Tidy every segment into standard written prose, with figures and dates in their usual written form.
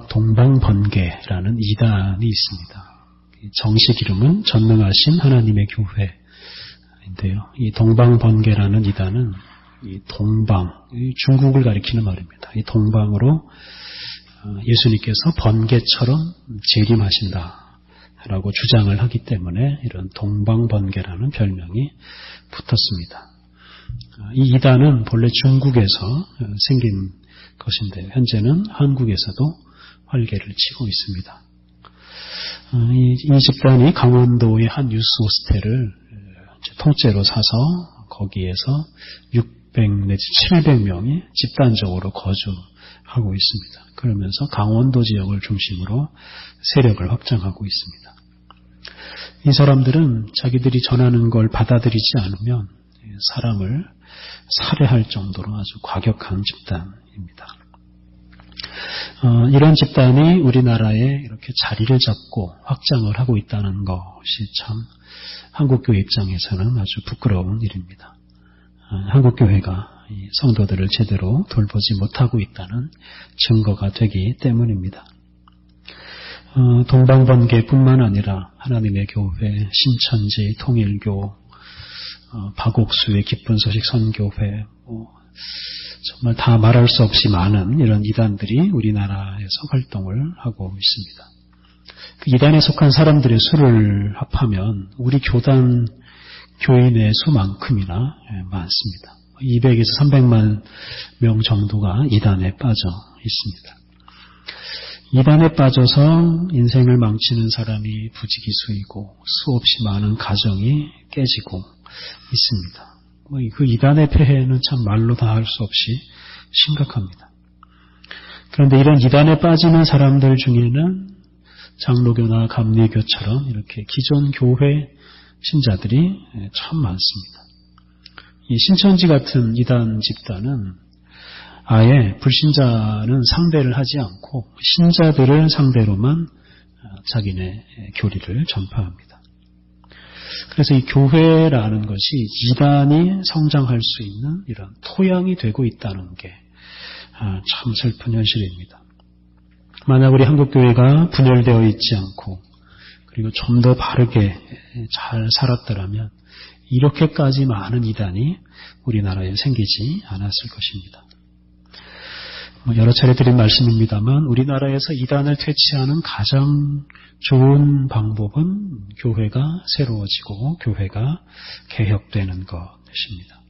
동방번개라는 이단이 있습니다. 정식 이름은 전능하신 하나님의 교회인데요. 이 동방번개라는 이단은 이 동방, 중국을 가리키는 말입니다. 이 동방으로 예수님께서 번개처럼 재림하신다라고 주장을 하기 때문에 이런 동방번개라는 별명이 붙었습니다. 이 이단은 본래 중국에서 생긴 것인데요. 현재는 한국에서도 활개를 치고 있습니다. 이 집단이 강원도의 한 유스 호스텔을 통째로 사서 거기에서 600 내지 700명이 집단적으로 거주하고 있습니다. 그러면서 강원도 지역을 중심으로 세력을 확장하고 있습니다. 이 사람들은 자기들이 전하는 걸 받아들이지 않으면 사람을 살해할 정도로 아주 과격한 집단입니다. 이런 집단이 우리나라에 이렇게 자리를 잡고 확장을 하고 있다는 것이 참 한국교회 입장에서는 아주 부끄러운 일입니다. 한국교회가 성도들을 제대로 돌보지 못하고 있다는 증거가 되기 때문입니다. 동방번개뿐만 아니라 하나님의 교회, 신천지, 통일교, 박옥수의 기쁜 소식 선교회, 정말 다 말할 수 없이 많은 이런 이단들이 우리나라에서 활동을 하고 있습니다. 그 이단에 속한 사람들의 수를 합하면 우리 교단 교인의 수만큼이나 많습니다. 200에서 300만 명 정도가 이단에 빠져 있습니다. 이단에 빠져서 인생을 망치는 사람이 부지기수이고 수없이 많은 가정이 깨지고 있습니다. 그 이단의 폐해는 참 말로 다 할 수 없이 심각합니다. 그런데 이런 이단에 빠지는 사람들 중에는 장로교나 감리교처럼 이렇게 기존 교회 신자들이 참 많습니다. 이 신천지 같은 이단 집단은 아예 불신자는 상대를 하지 않고 신자들을 상대로만 자기네 교리를 전파합니다. 그래서 이 교회라는 것이 이단이 성장할 수 있는 이런 토양이 되고 있다는 게 참 슬픈 현실입니다. 만약 우리 한국교회가 분열되어 있지 않고 그리고 좀 더 바르게 잘 살았더라면 이렇게까지 많은 이단이 우리나라에 생기지 않았을 것입니다. 여러 차례 드린 말씀입니다만 우리나라에서 이단을 퇴치하는 가장 좋은 방법은 교회가 새로워지고 교회가 개혁되는 것입니다.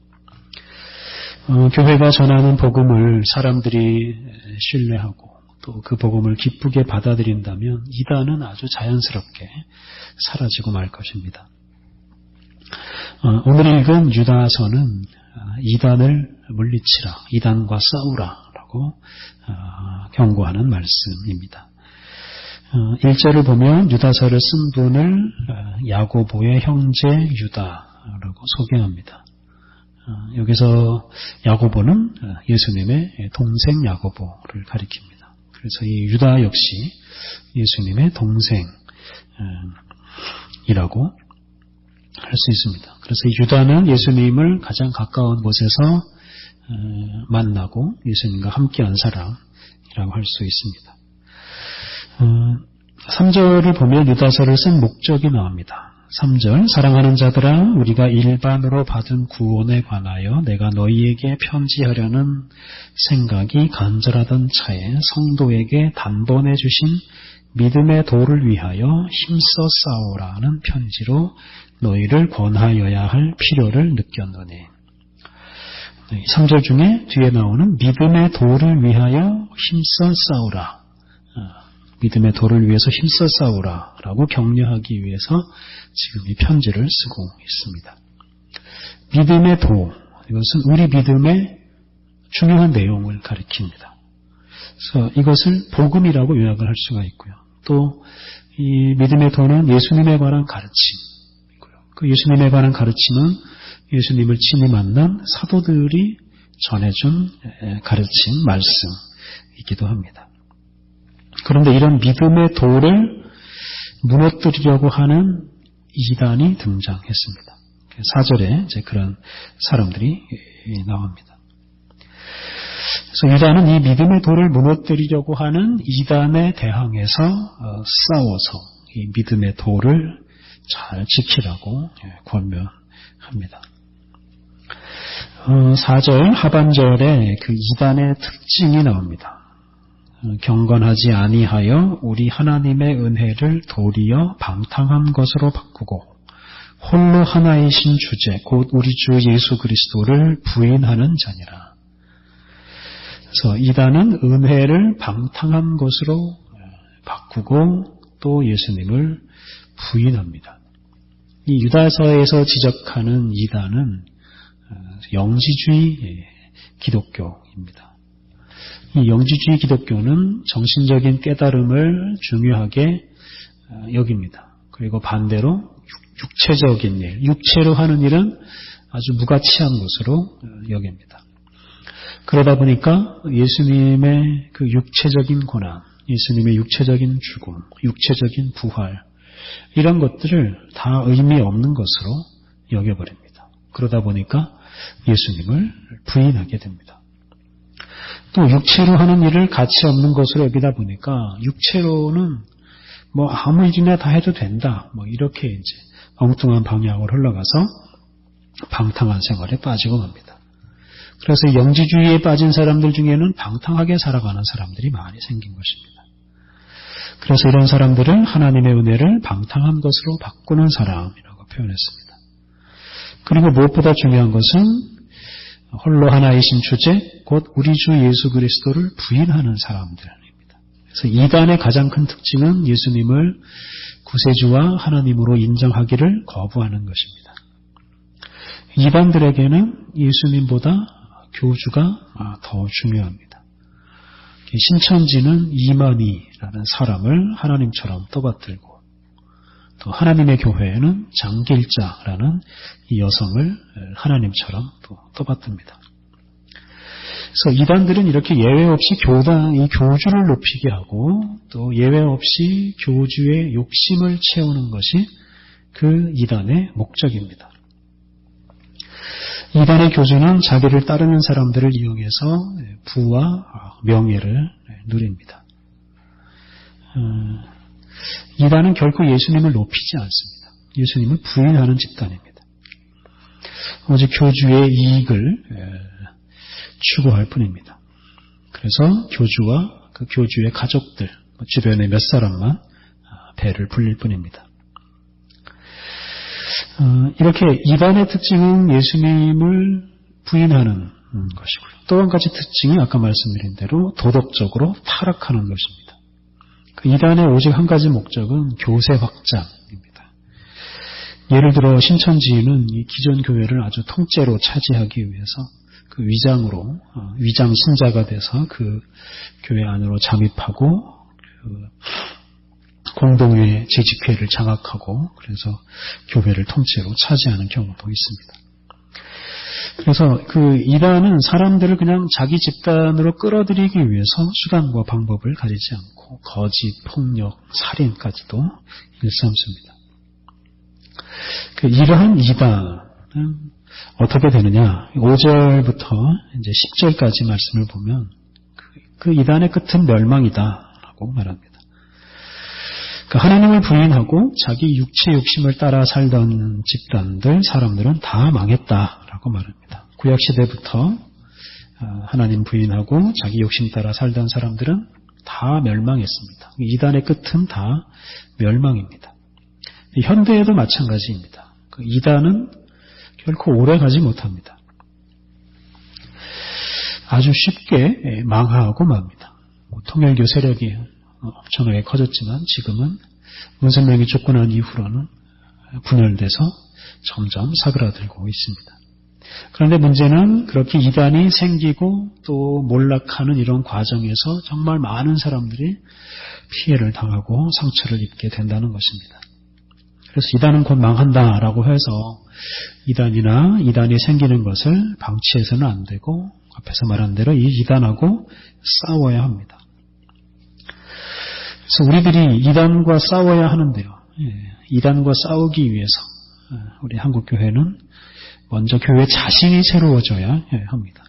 교회가 전하는 복음을 사람들이 신뢰하고 또 그 복음을 기쁘게 받아들인다면 이단은 아주 자연스럽게 사라지고 말 것입니다. 오늘 읽은 유다서는 이단을 물리치라, 이단과 싸우라라고 경고하는 말씀입니다. 1절을 보면 유다서를 쓴 분을 야고보의 형제 유다라고 소개합니다. 여기서 야고보는 예수님의 동생 야고보를 가리킵니다. 그래서 이 유다 역시 예수님의 동생이라고 할 수 있습니다. 그래서 이 유다는 예수님을 가장 가까운 곳에서 만나고 예수님과 함께한 사람이라고 할 수 있습니다. 3절을 보면 유다서를 쓴 목적이 나옵니다. 3절 사랑하는 자들아 우리가 일반으로 받은 구원에 관하여 내가 너희에게 편지하려는 생각이 간절하던 차에 성도에게 단번에 주신 믿음의 도를 위하여 힘써 싸우라는 편지로 너희를 권하여야 할 필요를 느꼈노니. 3절 중에 뒤에 나오는 믿음의 도를 위하여 힘써 싸우라. 믿음의 도를 위해서 힘써 싸우라 라고 격려하기 위해서 지금 이 편지를 쓰고 있습니다. 믿음의 도, 이것은 우리 믿음의 중요한 내용을 가리킵니다. 그래서 이것을 복음이라고 요약을 할 수가 있고요. 또 이 믿음의 도는 예수님에 관한 가르침이고요. 그 예수님에 관한 가르침은 예수님을 친히 만난 사도들이 전해준 가르침, 말씀이기도 합니다. 그런데 이런 믿음의 도를 무너뜨리려고 하는 이단이 등장했습니다. 4절에 이제 그런 사람들이 나옵니다. 그래서 유다는 이 믿음의 돌을 무너뜨리려고 하는 이단에 대항해서 싸워서 이 믿음의 돌을 잘 지키라고 권면합니다. 4절 하반절에 그 이단의 특징이 나옵니다. 경건하지 아니하여 우리 하나님의 은혜를 도리어 방탕한 것으로 바꾸고 홀로 하나이신 주제 곧 우리 주 예수 그리스도를 부인하는 자니라. 그래서 이단은 은혜를 방탕한 것으로 바꾸고 또 예수님을 부인합니다. 이 유다서에서 지적하는 이단은 영지주의 기독교입니다. 이 영지주의 기독교는 정신적인 깨달음을 중요하게 여깁니다. 그리고 반대로 육체적인 일, 육체로 하는 일은 아주 무가치한 것으로 여깁니다. 그러다 보니까 예수님의 그 육체적인 고난, 예수님의 육체적인 죽음, 육체적인 부활 이런 것들을 다 의미 없는 것으로 여겨버립니다. 그러다 보니까 예수님을 부인하게 됩니다. 또 육체로 하는 일을 가치 없는 것으로 여기다 보니까 육체로는 뭐 아무 일이나 다 해도 된다. 뭐 이렇게 이제 엉뚱한 방향으로 흘러가서 방탕한 생활에 빠지고 맙니다. 그래서 영지주의에 빠진 사람들 중에는 방탕하게 살아가는 사람들이 많이 생긴 것입니다. 그래서 이런 사람들을 하나님의 은혜를 방탕한 것으로 바꾸는 사람이라고 표현했습니다. 그리고 무엇보다 중요한 것은 홀로 하나이신 주제 곧 우리 주 예수 그리스도를 부인하는 사람들입니다. 그래서 이단의 가장 큰 특징은 예수님을 구세주와 하나님으로 인정하기를 거부하는 것입니다. 이단들에게는 예수님보다 교주가 더 중요합니다. 신천지는 이만희라는 사람을 하나님처럼 떠받들고 또 하나님의 교회에는 장길자라는 이 여성을 하나님처럼 또 떠받듭니다. 그래서 이단들은 이렇게 예외 없이 이 교주를 높이게 하고 또 예외 없이 교주의 욕심을 채우는 것이 그 이단의 목적입니다. 이단의 교주는 자기를 따르는 사람들을 이용해서 부와 명예를 누립니다. 이단은 결코 예수님을 높이지 않습니다. 예수님을 부인하는 집단입니다. 오직 교주의 이익을 추구할 뿐입니다. 그래서 교주와 그 교주의 가족들, 주변의 몇 사람만 배를 불릴 뿐입니다. 이렇게 이단의 특징은 예수님을 부인하는 것이고요. 또 한 가지 특징이 아까 말씀드린 대로 도덕적으로 타락하는 것입니다. 그 이단의 오직 한 가지 목적은 교세 확장입니다. 예를 들어 신천지는 이 기존 교회를 아주 통째로 차지하기 위해서 그 위장으로 위장 신자가 돼서 그 교회 안으로 잠입하고 그 공동회 재직회를 장악하고 그래서 교회를 통째로 차지하는 경우도 있습니다. 그래서 그 이단은 사람들을 그냥 자기 집단으로 끌어들이기 위해서 수단과 방법을 가리지 않고 거짓, 폭력, 살인까지도 일삼습니다. 그 이러한 이단은 어떻게 되느냐? 5절부터 이제 10절까지 말씀을 보면 그 이단의 끝은 멸망이다라고 말합니다. 그 하나님을 부인하고 자기 육체 욕심을 따라 살던 집단들, 사람들은 다 망했다라고 말합니다. 구약시대부터 하나님 부인하고 자기 욕심 따라 살던 사람들은 다 멸망했습니다. 이단의 끝은 다 멸망입니다. 현대에도 마찬가지입니다. 그 이단은 결코 오래 가지 못합니다. 아주 쉽게 망하고 맙니다. 통일교 세력이 엄청나게 커졌지만 지금은 문선명이 쫓겨난 이후로는 분열돼서 점점 사그라들고 있습니다. 그런데 문제는 그렇게 이단이 생기고 또 몰락하는 이런 과정에서 정말 많은 사람들이 피해를 당하고 상처를 입게 된다는 것입니다. 그래서 이단은 곧 망한다라고 해서 이단이 생기는 것을 방치해서는 안 되고 앞에서 말한 대로 이 이단하고 싸워야 합니다. 그래서 우리들이 이단과 싸워야 하는데요. 이단과 싸우기 위해서 우리 한국교회는 먼저 교회 자신이 새로워져야 합니다.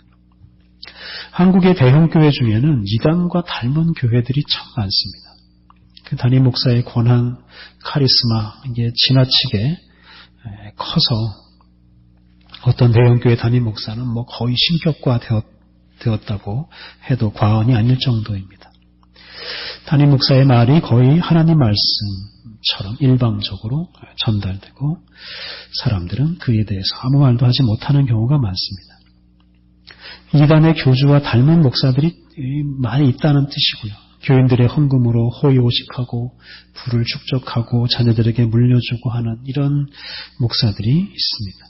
한국의 대형교회 중에는 이단과 닮은 교회들이 참 많습니다. 그 담임 목사의 권한, 카리스마, 이게 지나치게 커서 어떤 대형교회 담임 목사는 거의 신격화 되었다고 해도 과언이 아닐 정도입니다. 담임 목사의 말이 거의 하나님 말씀처럼 일방적으로 전달되고 사람들은 그에 대해서 아무 말도 하지 못하는 경우가 많습니다. 이단의 교주와 닮은 목사들이 많이 있다는 뜻이고요. 교인들의 헌금으로 호의호식하고 부를 축적하고 자녀들에게 물려주고 하는 이런 목사들이 있습니다.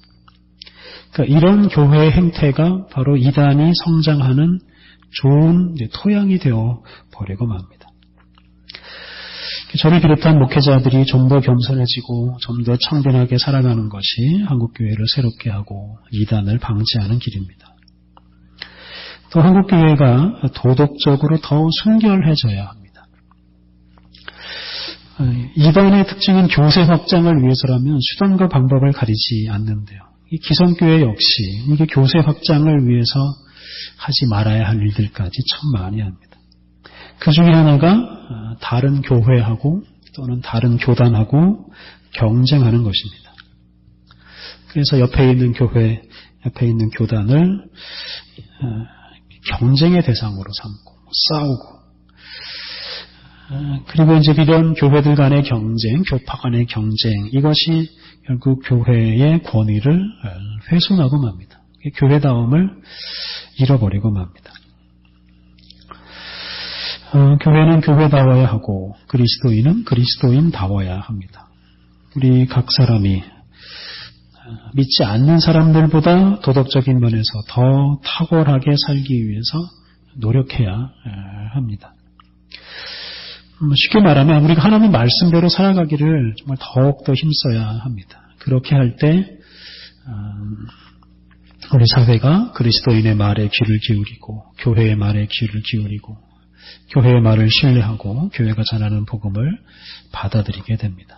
그러니까 이런 교회의 행태가 바로 이단이 성장하는 좋은 토양이 되어 버리고 맙니다. 저를 비롯한 목회자들이 좀 더 겸손해지고 좀 더 청렴하게 살아가는 것이 한국교회를 새롭게 하고 이단을 방지하는 길입니다. 또 한국교회가 도덕적으로 더 순결해져야 합니다. 이단의 특징은 교세 확장을 위해서라면 수단과 방법을 가리지 않는데요. 이 기성교회 역시 이게 교세 확장을 위해서 하지 말아야 할 일들까지 참 많이 합니다. 그 중에 하나가 다른 교회하고 또는 다른 교단하고 경쟁하는 것입니다. 그래서 옆에 있는 교회, 옆에 있는 교단을 경쟁의 대상으로 삼고 싸우고 그리고 이제 이런 교회들 간의 경쟁, 교파 간의 경쟁 이것이 결국 교회의 권위를 훼손하고 맙니다. 교회다움을 잃어버리고 맙니다. 교회는 교회다워야 하고 그리스도인은 그리스도인다워야 합니다. 우리 각 사람이 믿지 않는 사람들보다 도덕적인 면에서 더 탁월하게 살기 위해서 노력해야 합니다. 쉽게 말하면 우리가 하나님 말씀대로 살아가기를 정말 더욱더 힘써야 합니다. 그렇게 할 때 우리 사회가 그리스도인의 말에 귀를 기울이고 교회의 말에 귀를 기울이고 교회의 말을 신뢰하고 교회가 전하는 복음을 받아들이게 됩니다.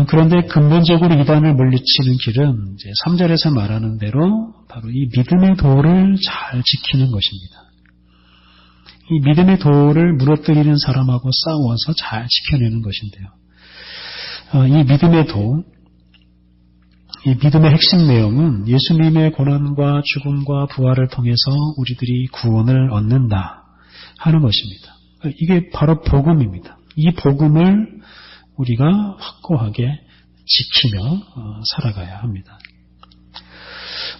그런데 근본적으로 이단을 물리치는 길은 이제 3절에서 말하는 대로 바로 이 믿음의 도를 잘 지키는 것입니다. 이 믿음의 도를 무너뜨리는 사람하고 싸워서 잘 지켜내는 것인데요. 이 믿음의 도, 이 믿음의 핵심 내용은 예수님의 고난과 죽음과 부활을 통해서 우리들이 구원을 얻는다 하는 것입니다. 이게 바로 복음입니다. 이 복음을 우리가 확고하게 지키며 살아가야 합니다.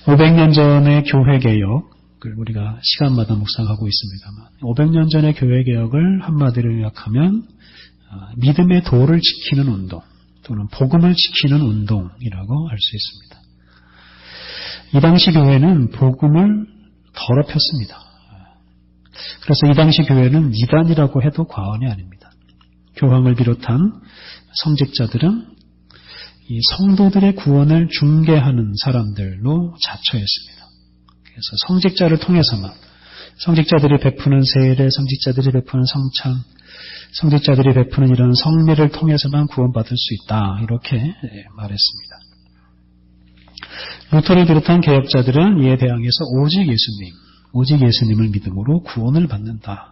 500년 전의 교회개혁을 우리가 시간마다 묵상하고 있습니다만 500년 전의 교회개혁을 한마디로 요약하면 믿음의 도를 지키는 운동 또는 복음을 지키는 운동이라고 할 수 있습니다. 이 당시 교회는 복음을 더럽혔습니다. 그래서 이 당시 교회는 이단이라고 해도 과언이 아닙니다. 교황을 비롯한 성직자들은 이 성도들의 구원을 중개하는 사람들로 자처했습니다. 그래서 성직자를 통해서만 성직자들이 베푸는 세례, 성직자들이 베푸는 성찬, 성직자들이 베푸는 이런 성례를 통해서만 구원받을 수 있다. 이렇게 말했습니다. 루터를 비롯한 개혁자들은 이에 대항해서 오직 예수님을 믿음으로 구원을 받는다.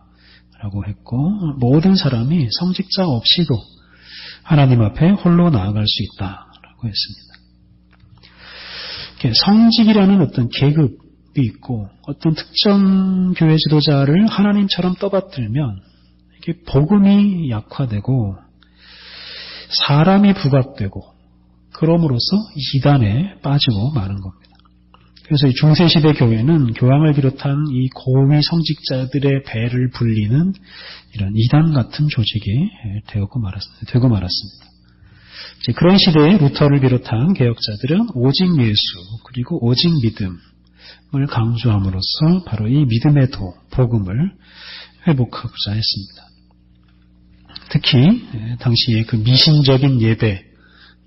라고 했고 모든 사람이 성직자 없이도 하나님 앞에 홀로 나아갈 수 있다라고 했습니다. 성직이라는 어떤 계급이 있고 어떤 특정 교회 지도자를 하나님처럼 떠받들면 이게 복음이 약화되고 사람이 부각되고 그럼으로써 이단에 빠지고 마는 겁니다. 그래서 이 중세시대 교회는 교황을 비롯한 이 고위 성직자들의 배를 불리는 이런 이단 같은 조직이 되고 말았습니다. 이제 그런 시대에 루터를 비롯한 개혁자들은 오직 예수 그리고 오직 믿음을 강조함으로써 바로 이 믿음의 도, 복음을 회복하고자 했습니다. 특히 당시에 그 미신적인 예배,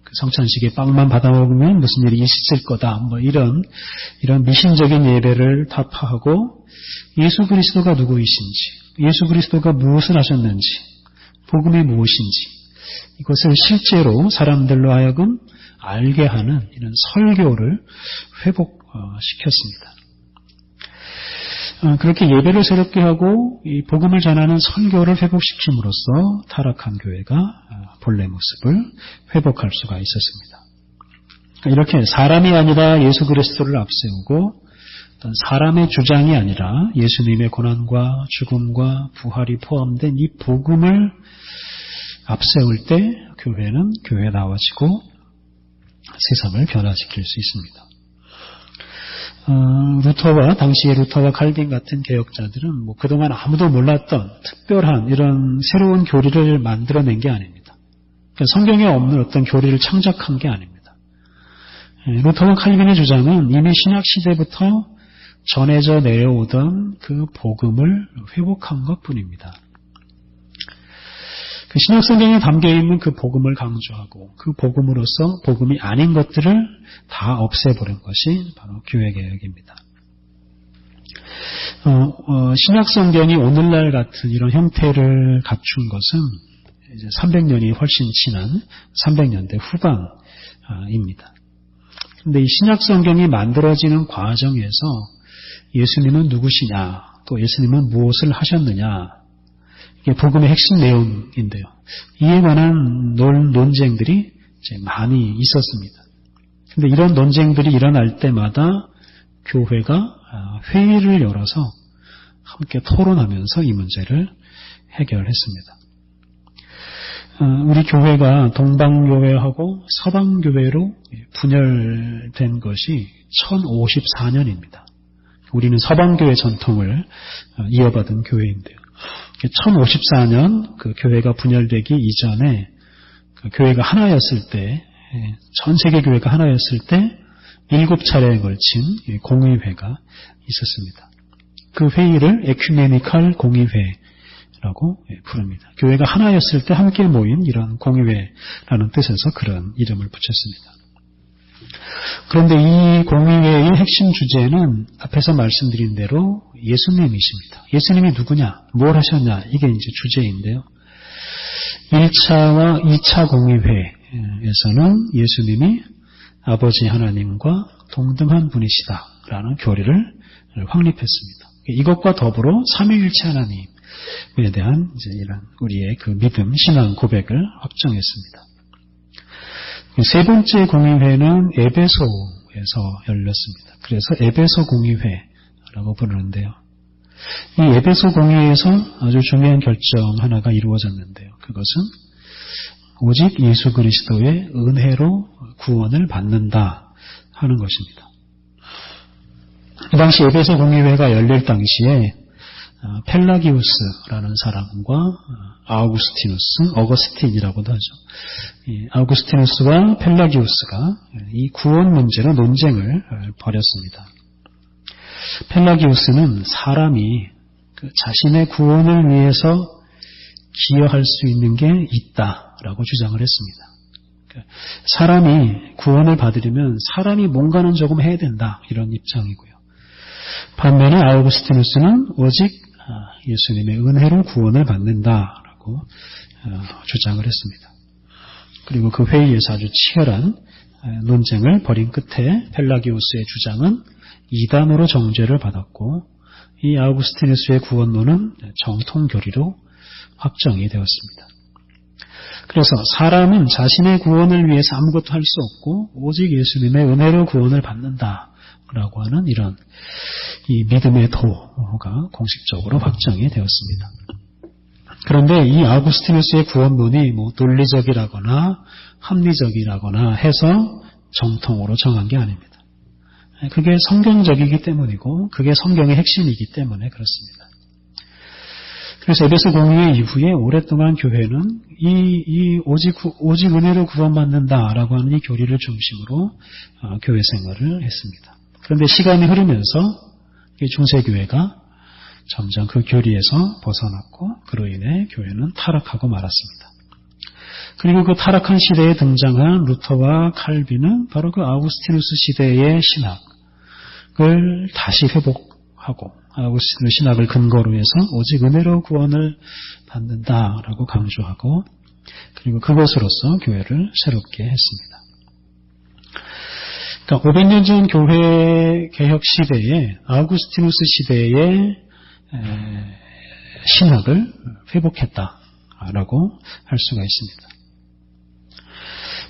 그 성찬식에 빵만 받아먹으면 무슨 일이 있을 거다, 이런 미신적인 예배를 타파하고 예수 그리스도가 누구이신지, 예수 그리스도가 무엇을 하셨는지, 복음이 무엇인지 이것을 실제로 사람들로 하여금 알게 하는 이런 설교를 회복시켰습니다. 그렇게 예배를 새롭게 하고 이 복음을 전하는 선교를 회복시킴으로써 타락한 교회가 본래 모습을 회복할 수가 있었습니다. 이렇게 사람이 아니라 예수 그리스도를 앞세우고 사람의 주장이 아니라 예수님의 고난과 죽음과 부활이 포함된 이 복음을 앞세울 때 교회는 교회다워지고 세상을 변화시킬 수 있습니다. 당시의 루터와 칼빈 같은 개혁자들은 그동안 아무도 몰랐던 특별한 이런 새로운 교리를 만들어낸 게 아닙니다. 그러니까 성경에 없는 어떤 교리를 창작한 게 아닙니다. 루터와 칼빈의 주장은 이미 신약 시대부터 전해져 내려오던 그 복음을 회복한 것뿐입니다. 그 신약 성경에 담겨있는 그 복음을 강조하고 그 복음으로서 복음이 아닌 것들을 다 없애버린 것이 바로 교회개혁입니다. 신약 성경이 오늘날 같은 이런 형태를 갖춘 것은 이제 300년이 훨씬 지난 300년대 후반입니다. 그런데 이 신약 성경이 만들어지는 과정에서 예수님은 누구시냐, 또 예수님은 무엇을 하셨느냐, 이게 복음의 핵심 내용인데요. 이에 관한 논쟁들이 이제 많이 있었습니다. 그런데 이런 논쟁들이 일어날 때마다 교회가 회의를 열어서 함께 토론하면서 이 문제를 해결했습니다. 우리 교회가 동방교회하고 서방교회로 분열된 것이 1054년입니다. 우리는 서방교회 전통을 이어받은 교회인데요. 1054년 그 교회가 분열되기 이전에 그 교회가 하나였을 때, 전 세계 교회가 하나였을 때 7차례에 걸친 공의회가 있었습니다. 그 회의를 에큐메니컬 공의회라고 부릅니다. 교회가 하나였을 때 함께 모인 이런 공의회라는 뜻에서 그런 이름을 붙였습니다. 그런데 이 공의회의 핵심 주제는 앞에서 말씀드린 대로 예수님이십니다. 예수님이 누구냐, 뭘 하셨냐, 이게 이제 주제인데요. 1차와 2차 공의회에서는 예수님이 아버지 하나님과 동등한 분이시다라는 교리를 확립했습니다. 이것과 더불어 삼위일체 하나님에 대한 이제 이런 우리의 그 믿음, 신앙 고백을 확정했습니다. 세 번째 공의회는 에베소에서 열렸습니다. 그래서 에베소 공의회라고 부르는데요. 이 에베소 공의회에서 아주 중요한 결정 하나가 이루어졌는데요. 그것은 오직 예수 그리스도의 은혜로 구원을 받는다 하는 것입니다. 그 당시 에베소 공의회가 열릴 당시에 펠라기우스라는 사람과 어거스틴이라고도 하죠. 이 아우구스티누스와 펠라기우스가 이 구원 문제로 논쟁을 벌였습니다. 펠라기우스는 사람이 그 자신의 구원을 위해서 기여할 수 있는 게 있다라고 주장을 했습니다. 사람이 구원을 받으려면 사람이 뭔가는 조금 해야 된다, 이런 입장이고요. 반면에 아우구스티누스는 오직 예수님의 은혜로 구원을 받는다라고 주장을 했습니다. 그리고 그 회의에서 아주 치열한 논쟁을 벌인 끝에 펠라기우스의 주장은 이단으로 정죄를 받았고, 이 아우구스티누스의 구원론은 정통교리로 확정이 되었습니다. 그래서 사람은 자신의 구원을 위해서 아무것도 할 수 없고 오직 예수님의 은혜로 구원을 받는다라고 하는 이런 이 믿음의 도가 공식적으로 확정이 되었습니다. 그런데 이 아우구스티누스의 구원론이 논리적이라거나 합리적이라거나 해서 정통으로 정한 게 아닙니다. 그게 성경적이기 때문이고 그게 성경의 핵심이기 때문에 그렇습니다. 그래서 에베소 공의회 이후에 오랫동안 교회는 오직 은혜로 구원받는다라고 하는 이 교리를 중심으로 교회 생활을 했습니다. 그런데 시간이 흐르면서 중세교회가 점점 그 교리에서 벗어났고 그로 인해 교회는 타락하고 말았습니다. 그리고 그 타락한 시대에 등장한 루터와 칼빈은 바로 그 아우구스티누스 시대의 신학을 다시 회복하고 아우구스티누스 신학을 근거로 해서 오직 은혜로 구원을 받는다라고 강조하고 그리고 그것으로서 교회를 새롭게 했습니다. 그러니까 500년 전 교회 개혁 시대에 아우구스티누스 시대의 신학을 회복했다라고 할 수가 있습니다.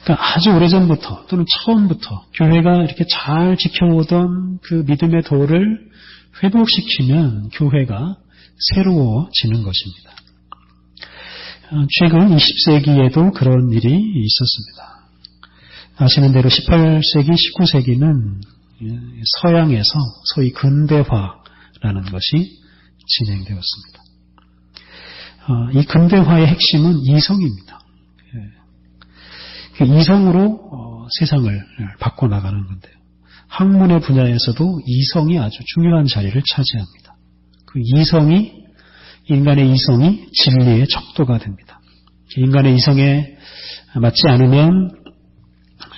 그러니까 아주 오래전부터 또는 처음부터 교회가 이렇게 잘 지켜오던 그 믿음의 도를 회복시키면 교회가 새로워지는 것입니다. 최근 20세기에도 그런 일이 있었습니다. 아시는 대로 18세기, 19세기는 서양에서 소위 근대화라는 것이 진행되었습니다. 이 근대화의 핵심은 이성입니다. 이성으로 세상을 바꿔나가는 건데요. 학문의 분야에서도 이성이 아주 중요한 자리를 차지합니다. 그 인간의 이성이 진리의 척도가 됩니다. 인간의 이성에 맞지 않으면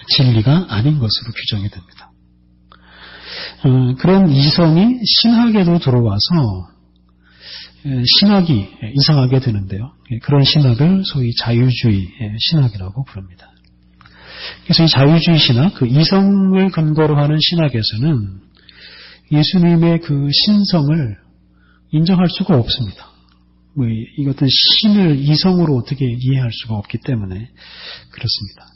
진리가 아닌 것으로 규정이 됩니다. 그런 이성이 신학에도 들어와서 신학이 이상하게 되는데요. 그런 신학을 소위 자유주의 신학이라고 부릅니다. 그래서 이 자유주의 신학, 그 이성을 근거로 하는 신학에서는 예수님의 그 신성을 인정할 수가 없습니다. 이 어떤 신을 이성으로 어떻게 이해할 수가 없기 때문에 그렇습니다.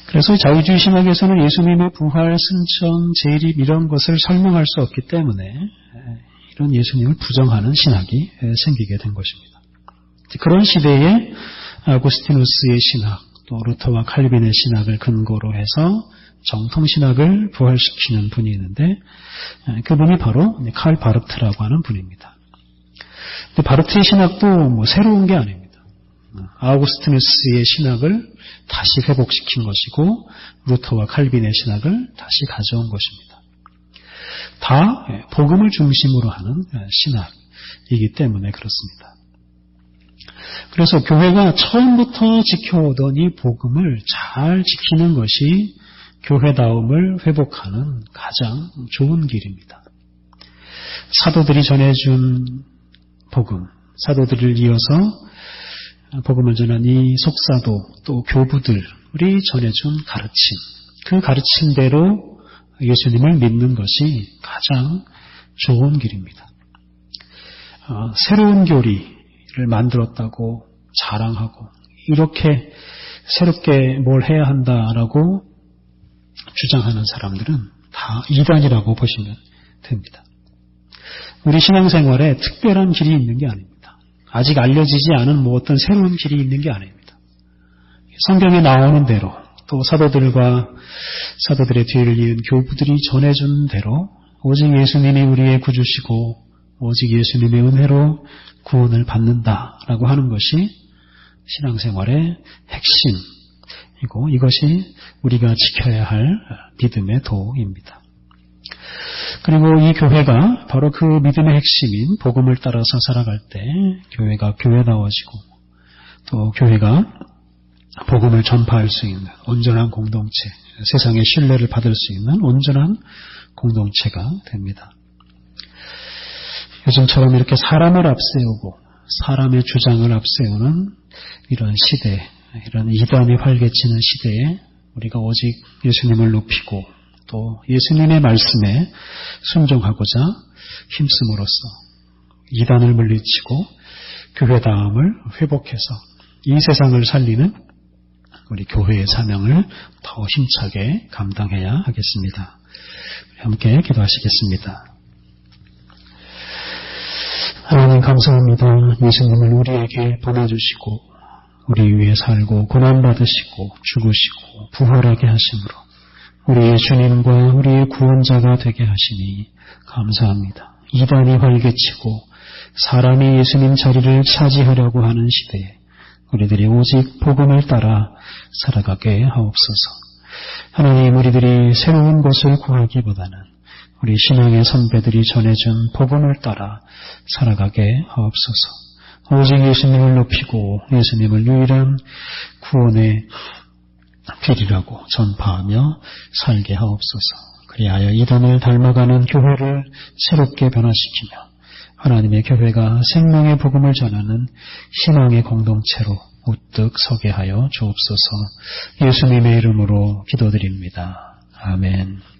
그래서 자유주의 신학에서는 예수님의 부활, 승천, 재림 이런 것을 설명할 수 없기 때문에 이런 예수님을 부정하는 신학이 생기게 된 것입니다. 그런 시대에 아구스티누스의 신학, 또 루터와 칼빈의 신학을 근거로 해서 정통신학을 부활시키는 분이 있는데 그분이 바로 칼 바르트라고 하는 분입니다. 근데 바르트의 신학도 새로운 게 아닙니다. 아우구스티누스의 신학을 다시 회복시킨 것이고 루터와 칼빈의 신학을 다시 가져온 것입니다. 다 복음을 중심으로 하는 신학이기 때문에 그렇습니다. 그래서 교회가 처음부터 지켜오던 이 복음을 잘 지키는 것이 교회다움을 회복하는 가장 좋은 길입니다. 사도들이 전해준 복음, 사도들을 이어서 복음을 전한 이 속사도 또 교부들이 전해준 가르침, 그 가르침대로 예수님을 믿는 것이 가장 좋은 길입니다. 새로운 교리를 만들었다고 자랑하고 이렇게 새롭게 뭘 해야 한다라고 주장하는 사람들은 다 이단이라고 보시면 됩니다. 우리 신앙생활에 특별한 길이 있는 게 아닙니다. 아직 알려지지 않은 어떤 새로운 길이 있는 게 아닙니다. 성경에 나오는 대로 또 사도들의 뒤를 이은 교부들이 전해준 대로 오직 예수님이 우리의 구주시고 오직 예수님의 은혜로 구원을 받는다라고 하는 것이 신앙생활의 핵심이고 이것이 우리가 지켜야 할 믿음의 도입니다. 그리고 이 교회가 바로 그 믿음의 핵심인 복음을 따라서 살아갈 때 교회가 교회다워지고 또 교회가 복음을 전파할 수 있는 온전한 공동체, 세상의 신뢰를 받을 수 있는 온전한 공동체가 됩니다. 요즘처럼 이렇게 사람을 앞세우고 사람의 주장을 앞세우는 이런 시대, 이런 이단이 활개치는 시대에 우리가 오직 예수님을 높이고 또 예수님의 말씀에 순종하고자 힘씀으로써 이단을 물리치고 교회다움을 회복해서 이 세상을 살리는 우리 교회의 사명을 더 힘차게 감당해야 하겠습니다. 함께 기도하시겠습니다. 하나님 감사합니다. 예수님을 우리에게 보내주시고 우리 위해 살고 고난받으시고 죽으시고 부활하게 하심으로 우리의 주님과 우리의 구원자가 되게 하시니 감사합니다. 이단이 활개치고 사람이 예수님 자리를 차지하려고 하는 시대에 우리들이 오직 복음을 따라 살아가게 하옵소서. 하나님, 우리들이 새로운 것을 구하기보다는 우리 신앙의 선배들이 전해준 복음을 따라 살아가게 하옵소서. 오직 예수님을 높이고 예수님을 유일한 구원의 길이라고 전파하며 살게 하옵소서. 그리하여 이단을 닮아가는 교회를 새롭게 변화시키며 하나님의 교회가 생명의 복음을 전하는 신앙의 공동체로 우뚝 서게 하여 주옵소서. 예수님의 이름으로 기도드립니다. 아멘.